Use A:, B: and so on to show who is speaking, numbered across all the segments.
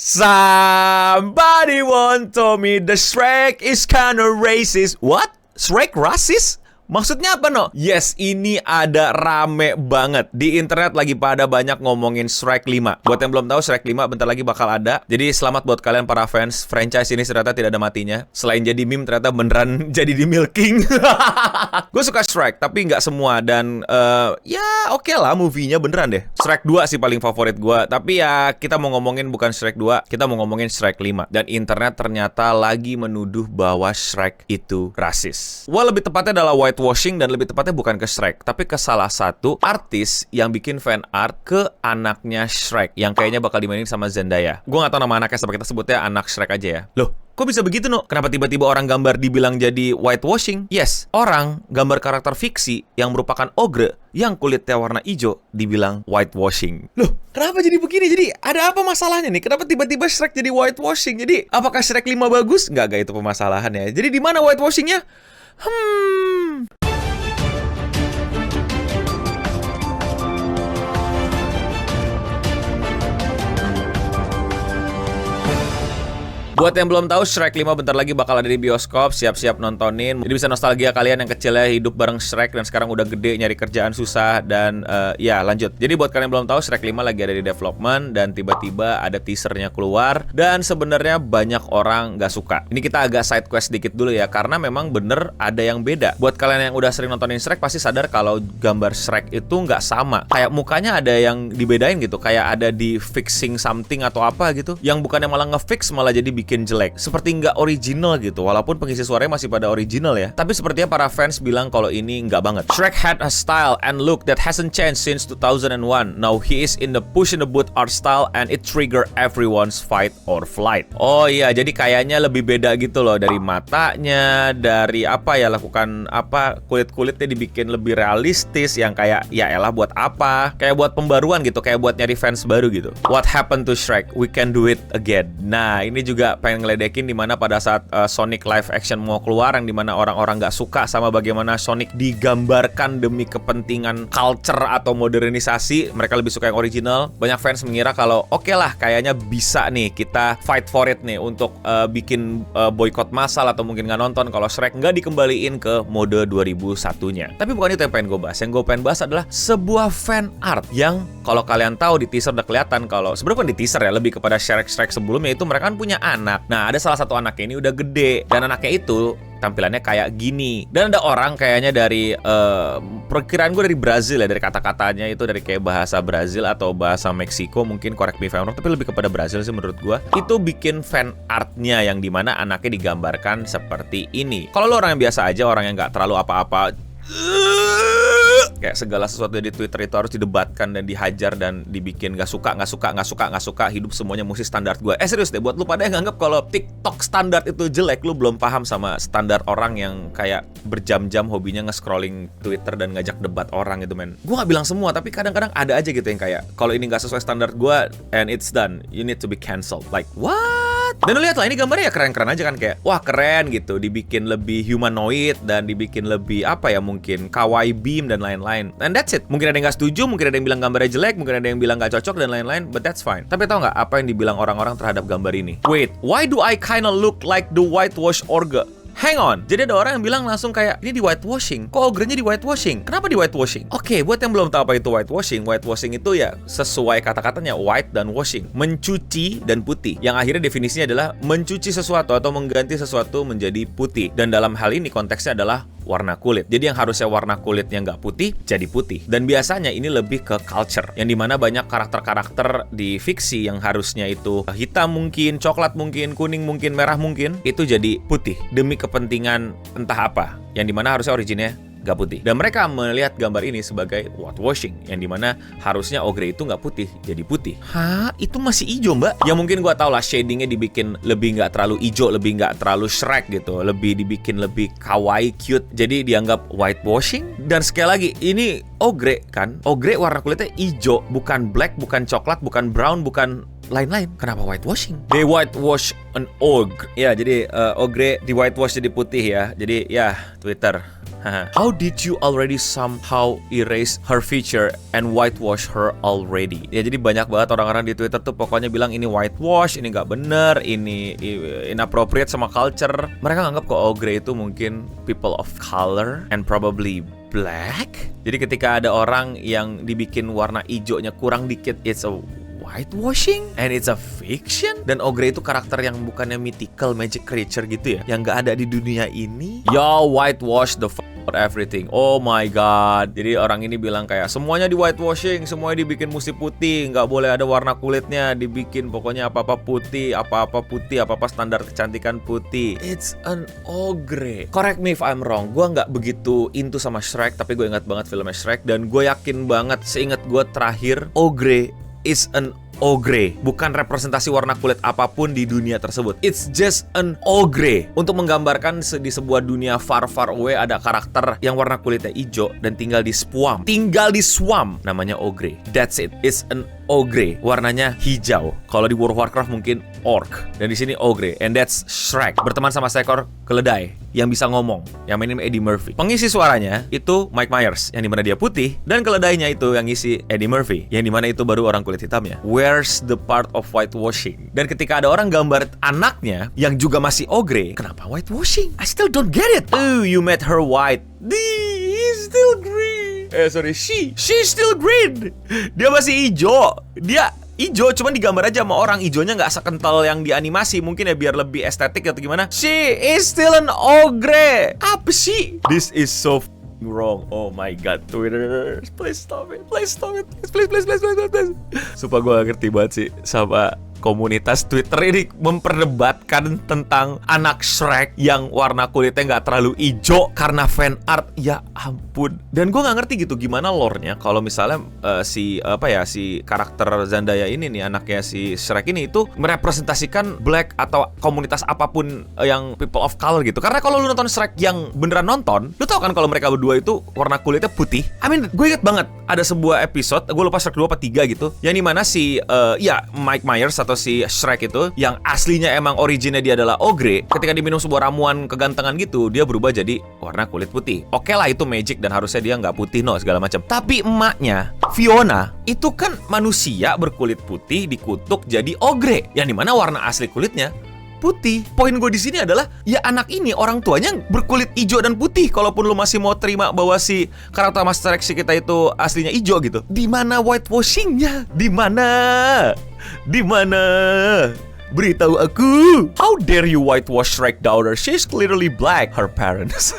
A: Somebody once told me the Shrek is kinda racist. What? Shrek racist? Maksudnya apa, no? Yes, ini ada rame banget. Di internet lagi pada banyak ngomongin Shrek 5. Buat yang belum tahu, Shrek 5 bentar lagi bakal ada. Jadi selamat buat kalian para fans. Franchise ini ternyata tidak ada matinya. Selain jadi meme, ternyata beneran jadi di milking. Gue suka Shrek, tapi nggak semua. Dan ya oke lah, movie-nya beneran deh. Shrek 2 sih paling favorit gue. Tapi ya kita mau ngomongin bukan Shrek 2, kita mau ngomongin Shrek 5. Dan internet ternyata lagi menuduh bahwa Shrek itu rasis. Wah, lebih tepatnya adalah whitewashing, dan lebih tepatnya bukan ke Shrek, tapi ke salah satu artis yang bikin fan art ke anaknya Shrek, yang kayaknya bakal dimainin sama Zendaya. Gue gak tahu nama anaknya, sampai kita sebutnya anak Shrek aja ya. Loh, kok bisa begitu, no? Kenapa tiba-tiba orang gambar dibilang jadi whitewashing? Yes, orang gambar karakter fiksi yang merupakan ogre yang kulitnya warna hijau dibilang whitewashing. Loh, kenapa jadi begini? Jadi ada apa masalahnya nih? Kenapa tiba-tiba Shrek jadi whitewashing? Jadi apakah Shrek 5 bagus? Nggak itu permasalahannya. Jadi di mana whitewashingnya? Buat yang belum tahu, Shrek 5 bentar lagi bakal ada di bioskop, siap-siap nontonin. Jadi bisa nostalgia kalian yang kecilnya hidup bareng Shrek dan sekarang udah gede, nyari kerjaan susah, dan ya lanjut. Jadi buat kalian yang belum tahu, Shrek 5 lagi ada di development, dan tiba-tiba ada teasernya keluar, dan sebenarnya banyak orang gak suka. Ini kita agak side quest dikit dulu ya, karena memang bener ada yang beda. Buat kalian yang udah sering nontonin Shrek pasti sadar kalau gambar Shrek itu nggak sama. Kayak mukanya ada yang dibedain gitu, kayak ada di fixing something atau apa gitu, yang bukannya malah nge-fix malah jadi bikin jelek, seperti nggak original gitu. Walaupun pengisi suaranya masih pada original ya, tapi sepertinya para fans bilang kalau ini nggak banget. Shrek had a style and look that hasn't changed since 2001. Now he is in the push in the boot art style and it trigger everyone's fight or flight. Oh iya, jadi kayaknya lebih beda gitu loh, dari matanya, dari apa ya, lakukan apa, kulit-kulitnya dibikin lebih realistis, yang kayak ya elah buat apa, kayak buat pembaruan gitu, kayak buat nyari fans baru gitu. What happened to Shrek? We can do it again. Nah, ini juga pengen ngeledekin dimana pada saat Sonic live action mau keluar, yang dimana orang-orang nggak suka sama bagaimana Sonic digambarkan demi kepentingan culture atau modernisasi. Mereka lebih suka yang original. Banyak fans mengira kalau oke lah, kayaknya bisa nih kita fight for it nih untuk bikin boykot massal atau mungkin nggak nonton kalau Shrek nggak dikembaliin ke mode 2001-nya. Tapi bukan itu yang pengen gue bahas. Yang gue pengen bahas adalah sebuah fan art yang kalau kalian tahu di teaser udah kelihatan kalau sebenarnya bukan di teaser ya, lebih kepada Shrek sebelumnya itu mereka kan punya anak. Nah, ada salah satu anaknya ini udah gede, dan anaknya itu tampilannya kayak gini. Dan ada orang kayaknya dari perkiraan gue dari Brazil ya, dari kata-katanya itu dari kayak bahasa Brazil atau bahasa Meksiko, mungkin correct me if I'm wrong, tapi lebih kepada Brazil sih menurut gue. Itu bikin fan artnya yang dimana anaknya digambarkan seperti ini. Kalau lo orang yang biasa aja, orang yang nggak terlalu apa-apa, kayak segala sesuatu di Twitter itu harus didebatkan dan dihajar dan dibikin gak suka, hidup semuanya mesti standar gue. Serius deh, buat lu pada yang nganggep kalau TikTok standar itu jelek, lu belum paham sama standar orang yang kayak berjam-jam hobinya nge-scrolling Twitter dan ngajak debat orang gitu, men. Gue gak bilang semua, tapi kadang-kadang ada aja gitu yang kayak kalau ini gak sesuai standar gue and it's done, you need to be cancelled. Like, what? Dan lu lihat lah, ini gambarnya ya keren-keren aja kan, kayak wah keren gitu, dibikin lebih humanoid dan dibikin lebih apa ya, mungkin kawaii beam dan lain-lain. And that's it. Mungkin ada yang gak setuju, mungkin ada yang bilang gambarnya jelek, mungkin ada yang bilang gak cocok dan lain-lain, but that's fine. Tapi tau gak apa yang dibilang orang-orang terhadap gambar ini? Wait, why do I kinda look like the whitewash ogre? Hang on, jadi ada orang yang bilang langsung kayak, ini di whitewashing. Kok ogrenya di whitewashing? Kenapa di whitewashing? Oke, buat yang belum tahu apa itu whitewashing, whitewashing itu ya sesuai kata-katanya white dan washing, mencuci dan putih. Yang akhirnya definisinya adalah mencuci sesuatu atau mengganti sesuatu menjadi putih. Dan dalam hal ini konteksnya adalah warna kulit. Jadi yang harusnya warna kulitnya nggak putih, jadi putih. Dan biasanya ini lebih ke culture, yang dimana banyak karakter-karakter di fiksi yang harusnya itu hitam mungkin, coklat mungkin, kuning mungkin, merah mungkin, itu jadi putih demi kepentingan entah apa, yang dimana harusnya originnya nggak putih. Dan mereka melihat gambar ini sebagai whitewashing, yang dimana harusnya ogre itu nggak putih, jadi putih. Hah? Itu masih hijau, mbak? Ya mungkin gua tau lah, shadingnya dibikin lebih nggak terlalu hijau, lebih nggak terlalu Shrek gitu, lebih dibikin lebih kawaii, cute, jadi dianggap whitewashing. Dan sekali lagi, ini ogre kan? Ogre warna kulitnya hijau, bukan black, bukan coklat, bukan brown, bukan lain-lain. Kenapa whitewashing? They whitewash an ogre. Ya, jadi ogre di whitewash jadi putih ya. Jadi ya, Twitter How did you already somehow erase her feature and whitewash her already? Ya jadi banyak banget orang-orang di Twitter tuh pokoknya bilang ini whitewash, ini nggak bener, ini inappropriate sama culture. Mereka nganggap kok Ogre itu mungkin people of color and probably black. Jadi ketika ada orang yang dibikin warna hijaunya kurang dikit, it's a whitewashing and it's a fiction. Dan Ogre itu karakter yang bukannya mythical magic creature gitu ya, yang nggak ada di dunia ini. Y'all whitewash the everything. Oh my god. Jadi orang ini bilang kayak semuanya di whitewashing, semuanya dibikin mesti putih, nggak boleh ada warna kulitnya, dibikin pokoknya apa-apa putih, apa-apa standar kecantikan putih. It's an Ogre. Correct me if I'm wrong. Gue nggak begitu into sama Shrek, tapi gue ingat banget filmnya Shrek dan gue yakin banget, seingat gue terakhir, Ogre is an Ogre, bukan representasi warna kulit apapun di dunia tersebut. It's just an Ogre. Untuk menggambarkan di sebuah dunia far away ada karakter yang warna kulitnya hijau dan tinggal di swamp. Namanya Ogre. That's it. It's an Ogre. Warnanya hijau. Kalau di World of Warcraft mungkin orc. Dan di sini Ogre. And that's Shrek. Berteman sama seekor keledai yang bisa ngomong. Yang mainin Eddie Murphy. Pengisi suaranya itu Mike Myers, yang dimana dia putih, dan keledainya itu yang ngisi Eddie Murphy, yang dimana itu baru orang kulit hitamnya. Where's the part of whitewashing? Dan ketika ada orang gambar anaknya yang juga masih Ogre, kenapa whitewashing? I still don't get it. Oh, you made her white. He's still green. She's still green. Dia masih hijau. Dia hijau, cuman digambar aja sama orang. Hijaunya nggak sekental yang di animasi. Mungkin ya biar lebih estetik atau gimana. She is still an Ogre. Apa sih? This is so wrong. Oh my god, Twitter. Please stop it. Please. Sumpah gue gak ngerti banget sih sama komunitas Twitter ini memperdebatkan tentang anak Shrek yang warna kulitnya nggak terlalu hijau karena fan art. Ya ampun. Dan gue nggak ngerti gitu gimana lore-nya kalau misalnya si karakter Zendaya ini nih, anaknya si Shrek ini itu merepresentasikan black atau komunitas apapun yang people of color gitu. Karena kalau lu nonton Shrek yang beneran nonton, lu tau kan kalau mereka berdua itu warna kulitnya putih. Gue inget banget ada sebuah episode, gue lupa Shrek 2 apa 3 gitu, yang dimana si Mike Myers atau si Shrek itu yang aslinya emang originnya dia adalah Ogre, ketika diminum sebuah ramuan kegantengan gitu, dia berubah jadi warna kulit putih. Oke lah, itu magic dan harusnya dia nggak putih segala macam. Tapi emaknya Fiona itu kan manusia berkulit putih dikutuk jadi Ogre, yang dimana warna asli kulitnya putih. Poin gue di sini adalah ya anak ini orang tuanya berkulit hijau dan putih. Kalaupun lu masih mau terima bahwa si karakter Master X kita itu aslinya hijau gitu, di mana whitewashingnya? Di mana? Beritahu aku. How dare you whitewash Shrek daughter? She's clearly black. Her parents.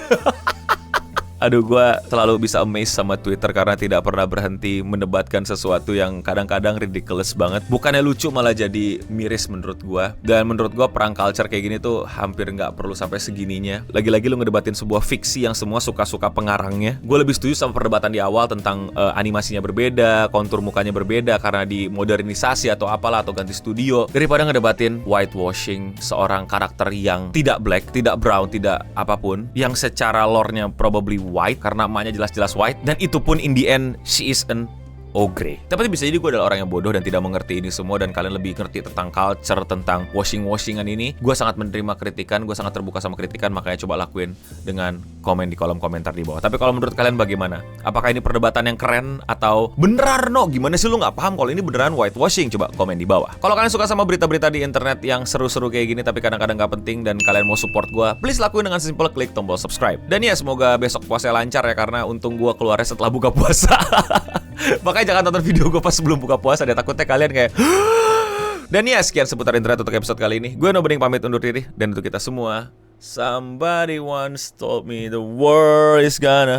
A: Aduh, gue selalu bisa amazed sama Twitter karena tidak pernah berhenti mendebatkan sesuatu yang kadang-kadang ridiculous banget. Bukannya lucu, malah jadi miris menurut gue. Dan menurut gue perang culture kayak gini tuh hampir nggak perlu sampai segininya. Lagi-lagi lu ngedebatin sebuah fiksi yang semua suka-suka pengarangnya. Gue lebih setuju sama perdebatan di awal tentang animasinya berbeda, kontur mukanya berbeda karena dimodernisasi atau apalah, atau ganti studio, daripada ngedebatin whitewashing seorang karakter yang tidak black, tidak brown, tidak apapun, yang secara lore-nya probably white karena emaknya jelas-jelas white, dan itu pun in the end she is an Ogre. Tapi bisa jadi gue adalah orang yang bodoh dan tidak mengerti ini semua, dan kalian lebih ngerti tentang culture, tentang washing-washingan ini. Gue sangat menerima kritikan, gue sangat terbuka sama kritikan, makanya coba lakuin dengan komen di kolom komentar di bawah. Tapi kalau menurut kalian bagaimana? Apakah ini perdebatan yang keren atau beneran gimana sih lu nggak paham kalau ini beneran whitewashing? Coba komen di bawah. Kalau kalian suka sama berita-berita di internet yang seru-seru kayak gini tapi kadang-kadang nggak penting dan kalian mau support gue, please lakuin dengan simpel klik tombol subscribe. Dan ya semoga besok puasa lancar ya, karena untung gue keluarnya setelah buka puasa. Makanya jangan tonton video gue pas sebelum buka puasa, dia takutnya kalian kayak. Dan ya, sekian seputar internet untuk episode kali ini. Gue Nobening pamit undur diri. Dan untuk kita semua, somebody once told me the world is gonna